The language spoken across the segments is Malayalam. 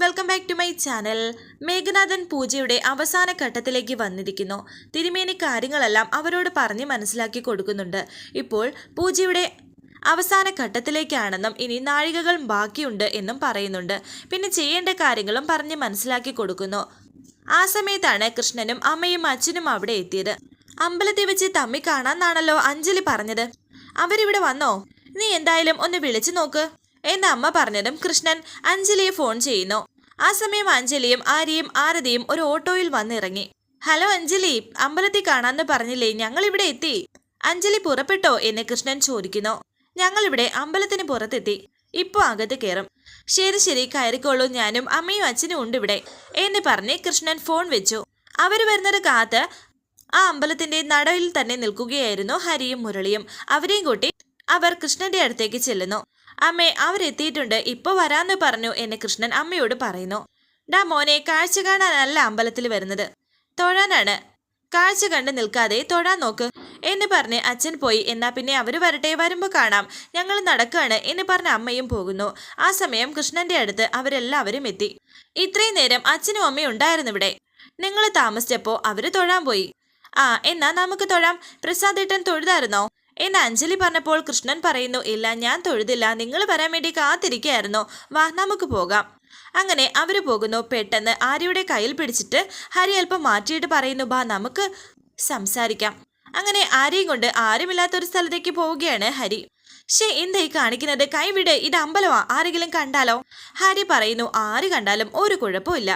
Welcome back to my channel. Meghanathan പൂജയുടെ അവസാന ഘട്ടത്തിലേക്ക് വന്നിരിക്കുന്നു. തിരുമേനി കാര്യങ്ങളെല്ലാം അവരോട് പറഞ്ഞ് മനസ്സിലാക്കി കൊടുക്കുന്നുണ്ട്. ഇപ്പോൾ പൂജയുടെ അവസാന ഘട്ടത്തിലേക്കാണെന്നും ഇനി നാഴികകൾ ബാക്കിയുണ്ട് എന്നും പറയുന്നുണ്ട്. പിന്നെ ചെയ്യേണ്ട കാര്യങ്ങളും പറഞ്ഞ് മനസ്സിലാക്കി കൊടുക്കുന്നു. ആ സമയത്താണ് കൃഷ്ണനും അമ്മയും അച്ഛനും അവിടെ എത്തിയത്. അമ്പലത്തിൽ വെച്ച് തമ്മി കാണാന്നാണല്ലോ അഞ്ജലി പറഞ്ഞത്. അവരിവിടെ വന്നോ? നീ എന്തായാലും ഒന്ന് വിളിച്ചു നോക്ക് എന്ന് അമ്മ പറഞ്ഞതും കൃഷ്ണൻ അഞ്ജലിയെ ഫോൺ ചെയ്യുന്നു. ആ സമയം അഞ്ജലിയും ആര്യയും ആരതിയും ഒരു ഓട്ടോയിൽ വന്നിറങ്ങി. ഹലോ അഞ്ജലി, അമ്പലത്തിൽ കാണാന്ന് പറഞ്ഞില്ലേ, ഞങ്ങൾ ഇവിടെ എത്തി. അഞ്ജലി പുറപ്പെട്ടോ എന്ന് കൃഷ്ണൻ ചോദിക്കുന്നു. ഞങ്ങളിവിടെ അമ്പലത്തിന് പുറത്തെത്തി, ഇപ്പൊ അകത്ത് കയറും. ശരി ശരി, കയറിക്കോളൂ, ഞാനും അമ്മയും അച്ഛനും ഉണ്ട് ഇവിടെ എന്ന് പറഞ്ഞ് കൃഷ്ണൻ ഫോൺ വെച്ചു. അവർ വരുന്നത് കാത്ത് ആ അമ്പലത്തിന്റെ നടയിൽ തന്നെ നിൽക്കുകയായിരുന്നു ഹരിയും മുരളിയും. അവരെയും കൂട്ടി അവർ കൃഷ്ണന്റെ അടുത്തേക്ക് ചെല്ലുന്നു. അമ്മേ, അവരെത്തിയിട്ടുണ്ട്, ഇപ്പൊ വരാന്ന് പറഞ്ഞു എന്ന് കൃഷ്ണൻ അമ്മയോട് പറയുന്നു. ഡാ മോനെ, കാഴ്ച കാണാനല്ല അമ്പലത്തിൽ വരുന്നത്, തൊഴാനാണ്. കാഴ്ച കണ്ട് നിൽക്കാതെ തൊഴാൻ നോക്ക് എന്ന് പറഞ്ഞ് അച്ഛൻ പോയി. എന്നാ പിന്നെ അവര് വരട്ടെ, വരുമ്പോ കാണാം, ഞങ്ങൾ നടക്കാണ് എന്ന് പറഞ്ഞ് അമ്മയും പോകുന്നു. ആ സമയം കൃഷ്ണന്റെ അടുത്ത് അവരെല്ലാവരും എത്തി. ഇത്രയും നേരം അച്ഛനും അമ്മയും ഉണ്ടായിരുന്നു ഇവിടെ. നിങ്ങൾ താമസിച്ചപ്പോ അവര് തൊഴാൻ പോയി. ആ, എന്നാ നമുക്ക് തൊഴാം. പ്രസാദേട്ടൻ തൊഴുതായിരുന്നോ എന്ന് അഞ്ജലി പറഞ്ഞപ്പോൾ കൃഷ്ണൻ പറയുന്നു, ഇല്ല, ഞാൻ തൊഴുതില്ല, നിങ്ങൾ വരാൻ വേണ്ടി കാത്തിരിക്കുകയായിരുന്നോ, വാ നമുക്ക് പോകാം. അങ്ങനെ അവര് പോകുന്നു. പെട്ടെന്ന് ആര്യയുടെ കയ്യിൽ പിടിച്ചിട്ട് ഹരി അല്പം മാറ്റിയിട്ട് പറയുന്നു, ബാ നമുക്ക് സംസാരിക്കാം. അങ്ങനെ ആര്യയും കൊണ്ട് ആരുമില്ലാത്തൊരു സ്ഥലത്തേക്ക് പോവുകയാണ് ഹരി. എന്തായി കാണിക്കുന്നത്, കൈവിട്, ഇത് അമ്പലമാ, ആരെങ്കിലും കണ്ടാലോ? ഹരി പറയുന്നു, ആര് കണ്ടാലും ഒരു കുഴപ്പമില്ല.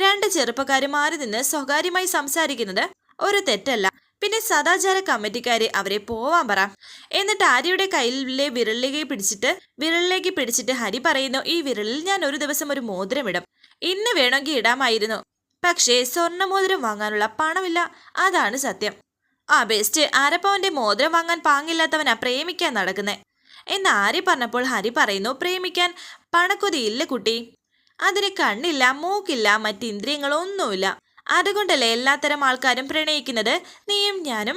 രണ്ട് ചെറുപ്പക്കാരും മാറി നിന്ന് സ്വകാര്യമായി സംസാരിക്കുന്നത് ഒരു തെറ്റല്ല. പിന്നെ സദാചാര കമ്മിറ്റിക്കാരെ അവരെ പോവാൻ പറ. എന്നിട്ട് ആര്യയുടെ കയ്യിലെ വിരലിലേക്ക് പിടിച്ചിട്ട് ഹരി പറയുന്നു, ഈ വിരലിൽ ഞാൻ ഒരു ദിവസം ഒരു മോതിരം ഇടും. ഇന്ന് വേണമെങ്കിൽ ഇടാമായിരുന്നു, പക്ഷേ സ്വർണ്ണമോതിരം വാങ്ങാനുള്ള പണമില്ല, അതാണ് സത്യം. ആ ബെസ്റ്റ്, അരപ്പവന്റെ മോതിരം വാങ്ങാൻ പാങ്ങില്ലാത്തവനാ പ്രേമിക്കാൻ നടക്കുന്നേ എന്ന് ആര്യ പറഞ്ഞപ്പോൾ ഹരി പറയുന്നു, പ്രേമിക്കാൻ പണക്കൊതിയില്ല കുട്ടി, അതിന് കണ്ണില്ല, മൂക്കില്ല, മറ്റിന്ദ്രിയങ്ങളൊന്നുമില്ല. അതുകൊണ്ടല്ലേ എല്ലാത്തരം ആൾക്കാരും പ്രണയിക്കുന്നത്. നീയും ഞാനും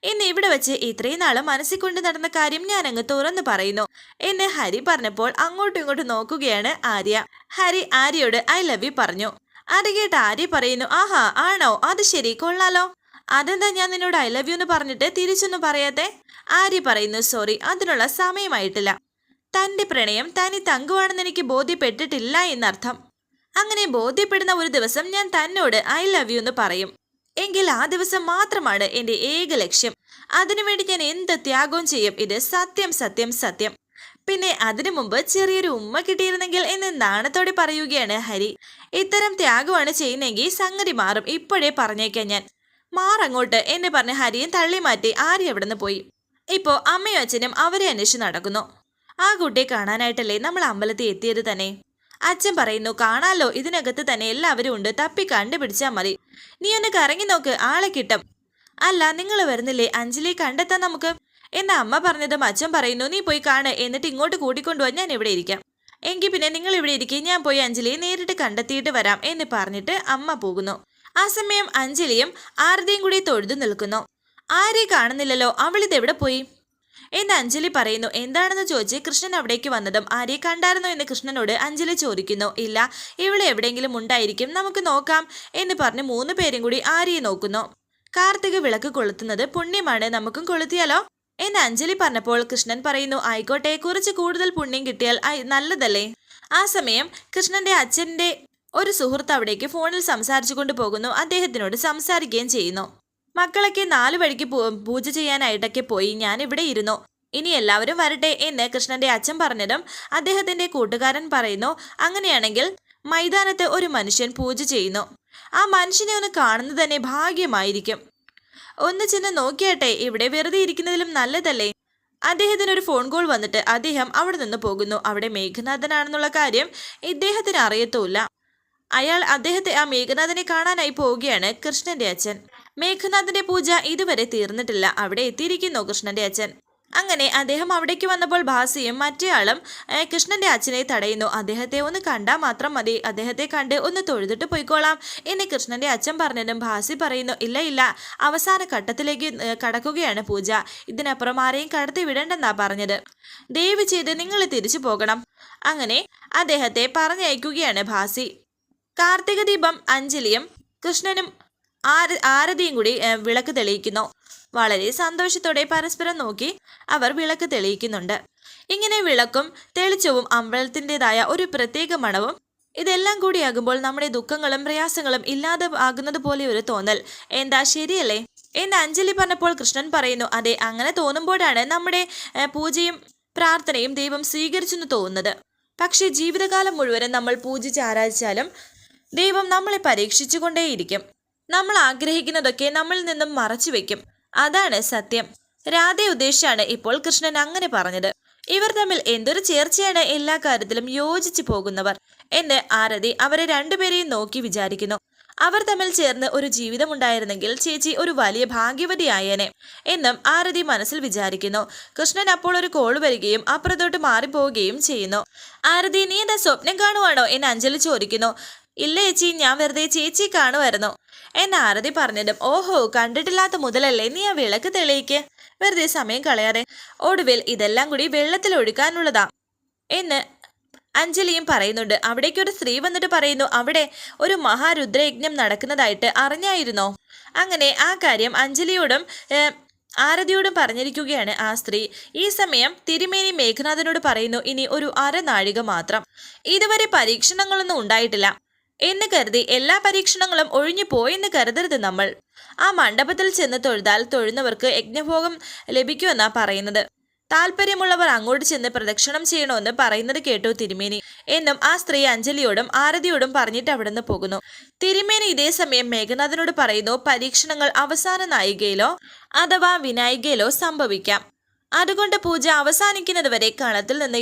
ഇന്ന് ഇവിടെ വെച്ച് ഇത്രയും നാള് മനസ്സിൽ കൊണ്ട് നടന്ന കാര്യം ഞാൻ അങ്ങ് തുറന്നു പറയുന്നു എന്ന് ഹരി പറഞ്ഞപ്പോൾ അങ്ങോട്ടും ഇങ്ങോട്ടും നോക്കുകയാണ് ആര്യ. ഹരി ആര്യയോട് ഐ ലവ് യു പറഞ്ഞു. അത് കേട്ട് ആര്യ പറയുന്നു, ആഹാ ആണോ, അത് ശരി, കൊള്ളാലോ. അതെന്താ ഞാൻ നിന്നോട് ഐ ലവ് യു എന്ന് പറഞ്ഞിട്ട് തിരിച്ചൊന്നും പറയാത്തെ? ആര്യ പറയുന്നു, സോറി, അതിനുള്ള സമയമായിട്ടില്ല. തന്റെ പ്രണയം തനി തങ്കുവാണെന്ന് എനിക്ക് ബോധ്യപ്പെട്ടിട്ടില്ല എന്നർത്ഥം. അങ്ങനെ ബോധ്യപ്പെടുന്ന ഒരു ദിവസം ഞാൻ തന്നോട് ഐ ലവ് യു എന്ന് പറയും. എങ്കിൽ ആ ദിവസം മാത്രമാണ് എന്റെ ഏക ലക്ഷ്യം. അതിനുവേണ്ടി ഞാൻ എന്ത് ത്യാഗവും ചെയ്യും. ഇത് സത്യം സത്യം സത്യം. പിന്നെ അതിനു മുമ്പ് ചെറിയൊരു ഉമ്മ കിട്ടിയിരുന്നെങ്കിൽ എന്ന് നാണത്തോടെ പറയുകയാണ് ഹരി. ഇത്തരം ത്യാഗമാണ് ചെയ്യുന്നെങ്കിൽ സംഗതി മാറും, ഇപ്പോഴേ പറഞ്ഞേക്കാൻ ഞാൻ. മാറങ്ങോട്ട് എന്ന് പറഞ്ഞ് ഹരിയും തള്ളി മാറ്റി ആര്യ അവിടെ നിന്ന് പോയി. ഇപ്പോ അമ്മയും അച്ഛനും അവരെ അന്വേഷിച്ച് നടക്കുന്നു. ആ കുട്ടിയെ കാണാനായിട്ടല്ലേ നമ്മൾ അമ്പലത്തിൽ എത്തിയത് തന്നെ. അച്ഛൻ പറയുന്നു, കാണാലോ, ഇതിനകത്ത് തന്നെ എല്ലാവരും ഉണ്ട്, തപ്പി കണ്ടുപിടിച്ചാൽ മതി. നീ ഒന്ന് കറങ്ങി നോക്ക്, ആളെ കിട്ടും. അല്ല, നിങ്ങൾ വരുന്നില്ലേ, അഞ്ജലിയെ കണ്ടെത്താൻ നമുക്ക് എന്ന അമ്മ പറഞ്ഞതും അച്ഛൻ പറയുന്നു, നീ പോയി കാണ്, എന്നിട്ട് ഇങ്ങോട്ട് കൂട്ടിക്കൊണ്ടുപോകാൻ ഞാൻ ഇവിടെ ഇരിക്കാം. എങ്കിൽ പിന്നെ നിങ്ങൾ ഇവിടെ ഇരിക്കും, ഞാൻ പോയി അഞ്ജലിയെ നേരിട്ട് കണ്ടെത്തിയിട്ട് വരാം എന്ന് പറഞ്ഞിട്ട് അമ്മ പോകുന്നു. ആ സമയം അഞ്ജലിയും ആരതിയും കൂടി തൊഴുതു നിൽക്കുന്നു. ആരെയും കാണുന്നില്ലല്ലോ, അവളിതെവിടെ പോയി എന്ന് അഞ്ജലി പറയുന്നു. എന്താണെന്ന് ചോദിച്ച് കൃഷ്ണൻ അവിടേക്ക് വന്നതും ആര്യെ കണ്ടായിരുന്നോ എന്ന് കൃഷ്ണനോട് അഞ്ജലി ചോദിക്കുന്നു. ഇല്ല, ഇവിടെ എവിടെയെങ്കിലും ഉണ്ടായിരിക്കും, നമുക്ക് നോക്കാം എന്ന് പറഞ്ഞ് 3 പേരും കൂടി ആര്യയെ നോക്കുന്നു. കാർത്തിക വിളക്ക് കൊളുത്തുന്നത് പുണ്യമാണ്, നമുക്കും കൊളുത്തിയാലോ എന്ന് അഞ്ജലി പറഞ്ഞപ്പോൾ കൃഷ്ണൻ പറയുന്നു, ആയിക്കോട്ടെ, കുറച്ച് കൂടുതൽ പുണ്യം കിട്ടിയാൽ നല്ലതല്ലേ. ആ സമയം കൃഷ്ണന്റെ അച്ഛന്റെ ഒരു സുഹൃത്ത് അവിടേക്ക് ഫോണിൽ സംസാരിച്ചു കൊണ്ട് പോകുന്നു. അദ്ദേഹത്തിനോട് സംസാരിക്കുകയും ചെയ്യുന്നു. മക്കളൊക്കെ 4 വഴിക്ക് പൂജ ചെയ്യാനായിട്ടൊക്കെ പോയി, ഞാൻ ഇവിടെ ഇരുന്നു, ഇനി എല്ലാവരും വരട്ടെ എന്ന് കൃഷ്ണന്റെ അച്ഛൻ പറഞ്ഞതും അദ്ദേഹത്തിന്റെ കൂട്ടുകാരൻ പറയുന്നു, അങ്ങനെയാണെങ്കിൽ മൈതാനത്ത് ഒരു മനുഷ്യൻ പൂജ ചെയ്യുന്നു, ആ മനുഷ്യനെ ഒന്ന് കാണുന്നത് തന്നെ ഭാഗ്യമായിരിക്കും. ഒന്ന് ചെന്ന് നോക്കിയാട്ടെ, ഇവിടെ വെറുതെ ഇരിക്കുന്നതിലും നല്ലതല്ലേ. അദ്ദേഹത്തിനൊരു ഫോൺ കോൾ വന്നിട്ട് അദ്ദേഹം അവിടെ നിന്ന് പോകുന്നു. അവിടെ മേഘനാഥനാണെന്നുള്ള കാര്യം ഇദ്ദേഹത്തിന് അറിയത്തുമില്ല. അദ്ദേഹത്തെ ആ മേഘനാഥനെ കാണാനായി പോവുകയാണ് കൃഷ്ണന്റെ അച്ഛൻ. മേഘനാഥന്റെ പൂജ ഇതുവരെ തീർന്നിട്ടില്ല. അവിടെ എത്തിയിരിക്കുന്നു കൃഷ്ണന്റെ അച്ഛൻ. അങ്ങനെ അദ്ദേഹം അവിടേക്ക് വന്നപ്പോൾ ഭാസിയും മറ്റേയാളും കൃഷ്ണന്റെ അച്ഛനെ തടയുന്നു. അദ്ദേഹത്തെ ഒന്ന് കണ്ടാൽ മാത്രം മതി, അദ്ദേഹത്തെ കണ്ട് ഒന്ന് തൊഴുതിട്ട് പോയിക്കോളാം എന്ന് കൃഷ്ണന്റെ അച്ഛൻ പറഞ്ഞതും ഭാസി പറയുന്നു, ഇല്ല ഇല്ല, അവസാന ഘട്ടത്തിലേക്ക് കടക്കുകയാണ് പൂജ, ഇതിനപ്പുറം ആരെയും കടത്തി വിടണ്ടെന്നാ പറഞ്ഞത്, ദയവ് ചെയ്ത് നിങ്ങൾ തിരിച്ചു പോകണം. അങ്ങനെ അദ്ദേഹത്തെ പറഞ്ഞയക്കുകയാണ് ഭാസി. കാർത്തിക ദീപം അഞ്ജലിയും കൃഷ്ണനും ആരതിയും കൂടി വിളക്ക് തെളിയിക്കുന്നു. വളരെ സന്തോഷത്തോടെ പരസ്പരം നോക്കി അവർ വിളക്ക് തെളിയിക്കുന്നുണ്ട്. ഇങ്ങനെ വിളക്കും തെളിച്ചവും അമ്പലത്തിൻ്റെതായ ഒരു പ്രത്യേക മണവും ഇതെല്ലാം കൂടിയാകുമ്പോൾ നമ്മുടെ ദുഃഖങ്ങളും പ്രയാസങ്ങളും ഇല്ലാതെ ആകുന്നത് പോലെ ഒരു തോന്നൽ. എന്താ ശരിയല്ലേ എന്ന് അഞ്ജലി പറഞ്ഞപ്പോൾ കൃഷ്ണൻ പറയുന്നു, അതെ, അങ്ങനെ തോന്നുമ്പോഴാണ് നമ്മുടെ പൂജയും പ്രാർത്ഥനയും ദൈവം സ്വീകരിച്ചെന്ന് തോന്നുന്നത്. പക്ഷേ ജീവിതകാലം മുഴുവനും നമ്മൾ പൂജിച്ച് ആരാധിച്ചാലും ദൈവം നമ്മളെ പരീക്ഷിച്ചു കൊണ്ടേയിരിക്കും. നമ്മൾ ആഗ്രഹിക്കുന്നതൊക്കെ നമ്മളിൽ നിന്നും മറച്ചു വെക്കും. അതാണ് സത്യം. രാധയെ ഉദ്ദേശിച്ചാണ് ഇപ്പോൾ കൃഷ്ണൻ അങ്ങനെ പറഞ്ഞത്. ഇവർ തമ്മിൽ എന്തൊരു ചേർച്ചയാണ്, എല്ലാ കാര്യത്തിലും യോജിച്ചു പോകുന്നവർ എന്ന് ആരതി അവരെ രണ്ടുപേരെയും നോക്കി വിചാരിക്കുന്നു. അവർ തമ്മിൽ ചേർന്ന് ഒരു ജീവിതമുണ്ടായിരുന്നെങ്കിൽ ചേച്ചി ഒരു വലിയ ഭാഗ്യവതിയായേനെ എന്നും ആരതി മനസ്സിൽ വിചാരിക്കുന്നു. കൃഷ്ണൻ അപ്പോൾ ഒരു കോൾ വരികയും അപ്പുറത്തോട്ട് മാറിപ്പോവുകയും ചെയ്യുന്നു. ആരതി, നീ എന്താ സ്വപ്നം കാണുവാണോ എന്ന് അഞ്ജലി ചോദിക്കുന്നു. ഇല്ല ചേച്ചി, ഞാൻ വെറുതെ ചേച്ചി കാണുമായിരുന്നു എന്ന് ആരതി പറഞ്ഞതും, ഓഹോ, കണ്ടിട്ടില്ലാത്ത മുതലല്ലേ, നീ ആ വിളക്ക് തെളിയിക്ക്, വെറുതെ സമയം കളയാതെ. ഒടുവിൽ ഇതെല്ലാം കൂടി വെള്ളത്തിൽ ഒഴുകാനുള്ളതാ എന്ന് അഞ്ജലിയും പറയുന്നുണ്ട്. അവിടേക്കൊരു സ്ത്രീ വന്നിട്ട് പറയുന്നു, അവിടെ ഒരു മഹാരുദ്രയജ്ഞം നടക്കുന്നതായിട്ട് അറിഞ്ഞായിരുന്നോ? അങ്ങനെ ആ കാര്യം അഞ്ജലിയോടും ആരതിയോടും പറഞ്ഞിരിക്കുകയാണ് ആ സ്ത്രീ. ഈ സമയം തിരുമേനി മേഘനാഥനോട് പറയുന്നു, ഇനി ഒരു അരനാഴിക മാത്രം, ഇതുവരെ പരീക്ഷണങ്ങളൊന്നും ഉണ്ടായിട്ടില്ല എന്ന് കരുതി എല്ലാ പരീക്ഷണങ്ങളും ഒഴിഞ്ഞു പോയെന്ന് കരുതരുത്. നമ്മൾ ആ മണ്ഡപത്തിൽ ചെന്ന് തൊഴുതാൽ തൊഴുന്നവർക്ക് യജ്ഞഭോഗം ലഭിക്കുമെന്നാ പറയുന്നത്. താല്പര്യമുള്ളവർ അങ്ങോട്ട് ചെന്ന് പ്രദക്ഷിണം ചെയ്യണമെന്ന് പറയുന്നത് കേട്ടു തിരുമേനി എന്നും ആ സ്ത്രീ അഞ്ജലിയോടും ആരതിയോടും പറഞ്ഞിട്ട് അവിടുന്ന് പോകുന്നു. തിരുമേനി ഇതേ സമയം മേഘനാഥനോട് പറയുന്നു, പരീക്ഷണങ്ങൾ അവസാന നായികയിലോ അഥവാ വിനായികയിലോ സംഭവിക്കാം. അതുകൊണ്ട് പൂജ അവസാനിക്കുന്നത് വരെ കളത്തിൽ നിന്ന്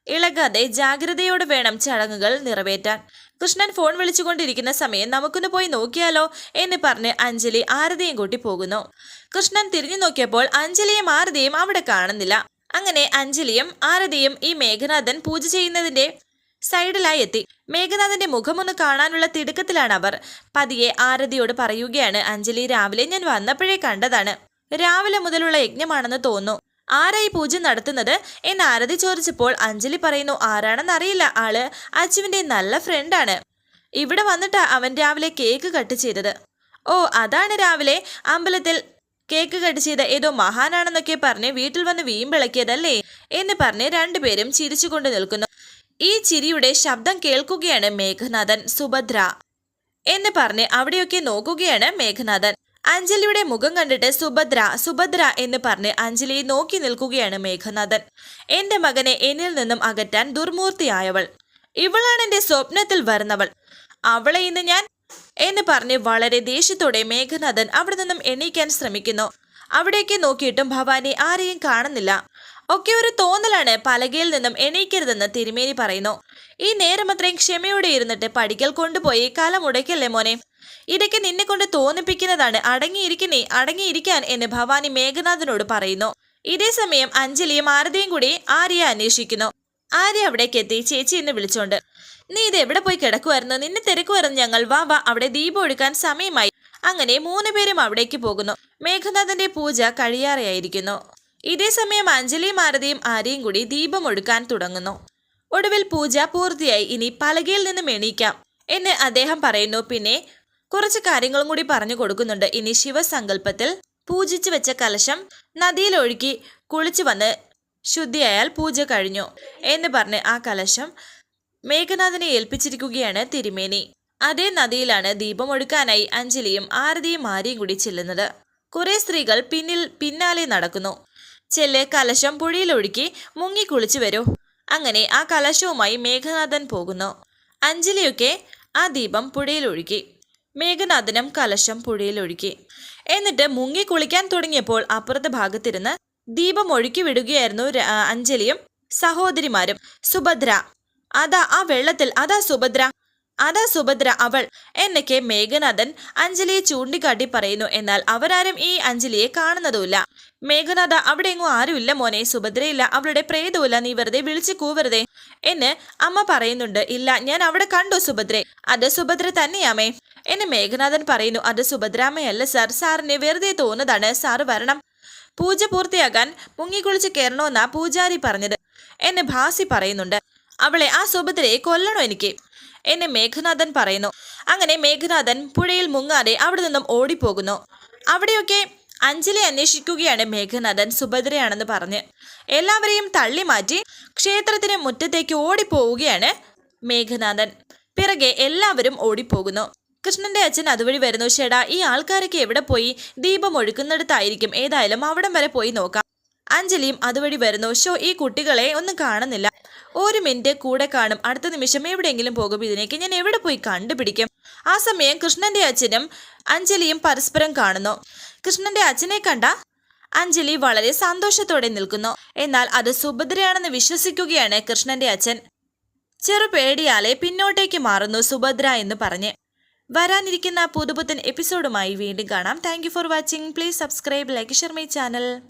ഇളകാതെ ജാഗ്രതയോടെ വേണം ചടങ്ങുകൾ നിറവേറ്റാൻ. കൃഷ്ണൻ ഫോൺ വിളിച്ചുകൊണ്ടിരിക്കുന്ന സമയം നമുക്കൊന്ന് പോയി നോക്കിയാലോ എന്ന് പറഞ്ഞ് അഞ്ജലി ആരതിയും കൂട്ടി പോകുന്നു. കൃഷ്ണൻ തിരിഞ്ഞു നോക്കിയപ്പോൾ അഞ്ജലിയും ആരതിയും അവിടെ കാണുന്നില്ല. അങ്ങനെ അഞ്ജലിയും ആരതിയും ഈ മേഘനാഥൻ പൂജ ചെയ്യുന്നതിന്റെ സൈഡിലായി എത്തി. മേഘനാഥന്റെ മുഖമൊന്ന് കാണാനുള്ള തിടുക്കത്തിലാണ് അവർ. പതിയെ ആരതിയോട് പറയുകയാണ്, അഞ്ജലി, രാവിലെ ഞാൻ വന്നപ്പോഴേ കണ്ടതാണ്. രാവിലെ മുതലുള്ള യജ്ഞമാണെന്ന് തോന്നുന്നു. ആരായി പൂജ നടത്തുന്നത് എന്ന് ആരതി ചോദിച്ചപ്പോൾ അഞ്ജലി പറയുന്നു, ആരാണെന്നറിയില്ല, ആള് അച്ചുവിന്റെ നല്ല ഫ്രണ്ടാണ്. ഇവിടെ വന്നിട്ടാ അവൻ രാവിലെ കേക്ക് കട്ട് ചെയ്തത്. ഓ, അതാണ് രാവിലെ അമ്പലത്തിൽ കേക്ക് കട്ട് ചെയ്ത ഏതോ മഹാനാണെന്നൊക്കെ പറഞ്ഞ് വീട്ടിൽ വന്ന് വീമ്പിളക്കിയതല്ലേ എന്ന് പറഞ്ഞ് രണ്ടുപേരും ചിരിച്ചുകൊണ്ട് നിൽക്കുന്നു. ഈ ചിരിയുടെ ശബ്ദം കേൾക്കുകയാണ് മേഘനാഥൻ. സുഭദ്ര എന്ന് പറഞ്ഞ് അവിടെയൊക്കെ നോക്കുകയാണ് മേഘനാഥൻ. അഞ്ജലിയുടെ മുഖം കണ്ടിട്ട് സുഭദ്ര എന്ന് പറഞ്ഞ് അഞ്ജലിയെ നോക്കി നിൽക്കുകയാണ് മേഘനാഥൻ. എന്റെ മകനെ എന്നിൽ നിന്നും അകറ്റാൻ ദുർമൂർത്തിയായവൾ, ഇവളാണ് എന്റെ സ്വപ്നത്തിൽ വരുന്നവൾ, അവളെ ഇന്ന് ഞാൻ എന്ന് പറഞ്ഞ് വളരെ ദേഷ്യത്തോടെ മേഘനാഥൻ അവിടെ നിന്നും എണീക്കാൻ ശ്രമിക്കുന്നു. അവിടേക്ക് നോക്കിയിട്ടും ഭവാനി ആരെയും കാണുന്നില്ല. ഒക്കെ ഒരു തോന്നലാണ്, പലകയിൽ നിന്നും എണീക്കരുതെന്ന് തിരുമേനി പറയുന്നു. ഈ നേരം അത്രയും ക്ഷമയോടെ ഇരുന്നിട്ട് പഠിക്കൽ കൊണ്ടുപോയി കലമുടയ്ക്കല്ലേ മോനെ, ഇതൊക്കെ നിന്നെ കൊണ്ട് തോന്നിപ്പിക്കുന്നതാണ്, അടങ്ങിയിരിക്കാൻ എന്ന് ഭവാനി മേഘനാഥനോട് പറയുന്നു. ഇതേ സമയം അഞ്ജലിയും ആരതിയും കൂടി ആര്യയെ അന്വേഷിക്കുന്നു. ആര്യ അവിടേക്ക് എത്തി ചേച്ചി എന്ന് വിളിച്ചോണ്ട്, നീ ഇത് എവിടെ പോയി കിടക്കുമായിരുന്നു, നിന്നെ തിരക്കുമായിരുന്നു ഞങ്ങൾ, വാ അവിടെ ദീപം ഒഴുക്കാൻ സമയമായി. അങ്ങനെ 3 പേരും അവിടേക്ക് പോകുന്നു. മേഘനാഥന്റെ പൂജ കഴിയാറെയായിരിക്കുന്നു. ഇതേ സമയം അഞ്ജലിയും ആരതിയും ആര്യയും കൂടി ദീപം ഒഴുക്കാൻ തുടങ്ങുന്നു. ഒടുവിൽ പൂജ പൂർത്തിയായി, ഇനി പലകയിൽ നിന്നും എണീക്കാം എന്ന് അദ്ദേഹം പറയുന്നു. പിന്നെ കുറച്ച് കാര്യങ്ങളും കൂടി പറഞ്ഞു കൊടുക്കുന്നുണ്ട്. ഇനി ശിവസങ്കല്പത്തിൽ പൂജിച്ചു വെച്ച കലശം നദിയിൽ ഒഴുക്കി കുളിച്ചു വന്ന് ശുദ്ധിയായാൽ പൂജ കഴിഞ്ഞു എന്ന് പറഞ്ഞ് ആ കലശം മേഘനാഥനെ ഏൽപ്പിച്ചിരിക്കുകയാണ് തിരുമേനി. അതേ നദിയിലാണ് ദീപം ഒഴുക്കാനായി അഞ്ജലിയും ആരതിയും ആര്യയും കൂടി ചെല്ലുന്നത്. കുറെ സ്ത്രീകൾ പിന്നാലെ നടക്കുന്നു. ചെല്ല്, കലശം പുഴയിലൊഴുക്കി മുങ്ങി കുളിച്ചു വരൂ. അങ്ങനെ ആ കലശവുമായി മേഘനാഥൻ പോകുന്നു. അഞ്ജലിയൊക്കെ ആ ദീപം പുഴയിലൊഴുക്കി, മേഘനാഥനും കലശം പുഴയിലൊഴുക്കി. എന്നിട്ട് മുങ്ങി കുളിക്കാൻ തുടങ്ങിയപ്പോൾ അപ്പുറത്തെ ഭാഗത്തിരുന്ന് ദീപം ഒഴുക്കി വിടുകയായിരുന്നു അഞ്ജലിയും സഹോദരിമാരും. സുഭദ്ര, അതാ ആ വെള്ളത്തിൽ, അതാ സുഭദ്ര അവൾ എന്നൊക്കെ മേഘനാഥൻ അഞ്ജലിയെ ചൂണ്ടിക്കാട്ടി പറയുന്നു. എന്നാൽ അവരാരും ഈ അഞ്ജലിയെ കാണുന്നതുമില്ല. മേഘനാഥ, അവിടെ എങ്ങും ആരുമില്ല മോനെ, സുഭദ്രയില്ല, അവളുടെ പ്രേതവുമില്ല, നീ വെറുതെ വിളിച്ചു കൂവരുതേ എന്ന് അമ്മ പറയുന്നുണ്ട്. ഇല്ല, ഞാൻ അവിടെ കണ്ടു സുഭദ്രെ, അത് സുഭദ്ര തന്നെയാമേ എന്ന് മേഘനാഥൻ പറയുന്നു. അത് സുഭദ്രാമ്മയല്ല സാർ, സാറിന് വെറുതെ തോന്നുന്നതാണ്, സാറ് വരണം, പൂജ പൂർത്തിയാകാൻ മുങ്ങിക്കുളിച്ച് കയറണമെന്നാ പൂജാരി പറഞ്ഞത് എന്ന് ഭാസി പറയുന്നുണ്ട്. അവളെ ആ സുഭദ്രയെ കൊല്ലണോ എനിക്ക് എന്നെ മേഘനാഥൻ പറയുന്നു. അങ്ങനെ മേഘനാഥൻ പുഴയിൽ മുങ്ങാതെ അവിടെ നിന്നും ഓടിപ്പോകുന്നു. അവിടെയൊക്കെ അഞ്ജലി അന്വേഷിക്കുകയാണ് മേഘനാഥൻ സുഭദ്രയാണെന്ന് പറഞ്ഞ്. എല്ലാവരെയും തള്ളി മാറ്റി ക്ഷേത്രത്തിന് മുറ്റത്തേക്ക് ഓടിപ്പോവുകയാണ് മേഘനാഥൻ. പിറകെ എല്ലാവരും ഓടിപ്പോകുന്നു. കൃഷ്ണന്റെ അച്ഛൻ അതുവഴി വരുന്നു. ചേടാ, ഈ ആൾക്കാരൊക്കെ എവിടെ പോയി? ദീപം ഒഴുക്കുന്നിടത്തായിരിക്കും. ഏതായാലും അവിടം വരെ പോയി നോക്കാം. അഞ്ജലിയും അതുവഴി വരുന്നു. ഈ കുട്ടികളെ ഒന്നും കാണുന്നില്ല. ഒരു മിനിറ്റ് കൂടെ കാണും, അടുത്ത നിമിഷം എവിടെയെങ്കിലും പോകും. ഇതിനേക്ക് ഞാൻ എവിടെ പോയി കണ്ടുപിടിക്കും? ആ സമയം കൃഷ്ണന്റെ അച്ഛനും അഞ്ജലിയും പരസ്പരം കാണുന്നു. കൃഷ്ണന്റെ അച്ഛനെ കണ്ട അഞ്ജലി വളരെ സന്തോഷത്തോടെ നിൽക്കുന്നു. എന്നാൽ അത് സുഭദ്രയാണെന്ന് വിശ്വസിക്കുകയാണ് കൃഷ്ണന്റെ അച്ഛൻ. ചെറുപേടിയാലെ പിന്നോട്ടേക്ക് മാറുന്നു സുഭദ്ര എന്ന് പറഞ്ഞ്. വരാനിരിക്കുന്ന പുതുപുത്തൻ എപ്പിസോഡുമായി വീണ്ടും കാണാം. Thank you for watching. Please subscribe, like, share my channel.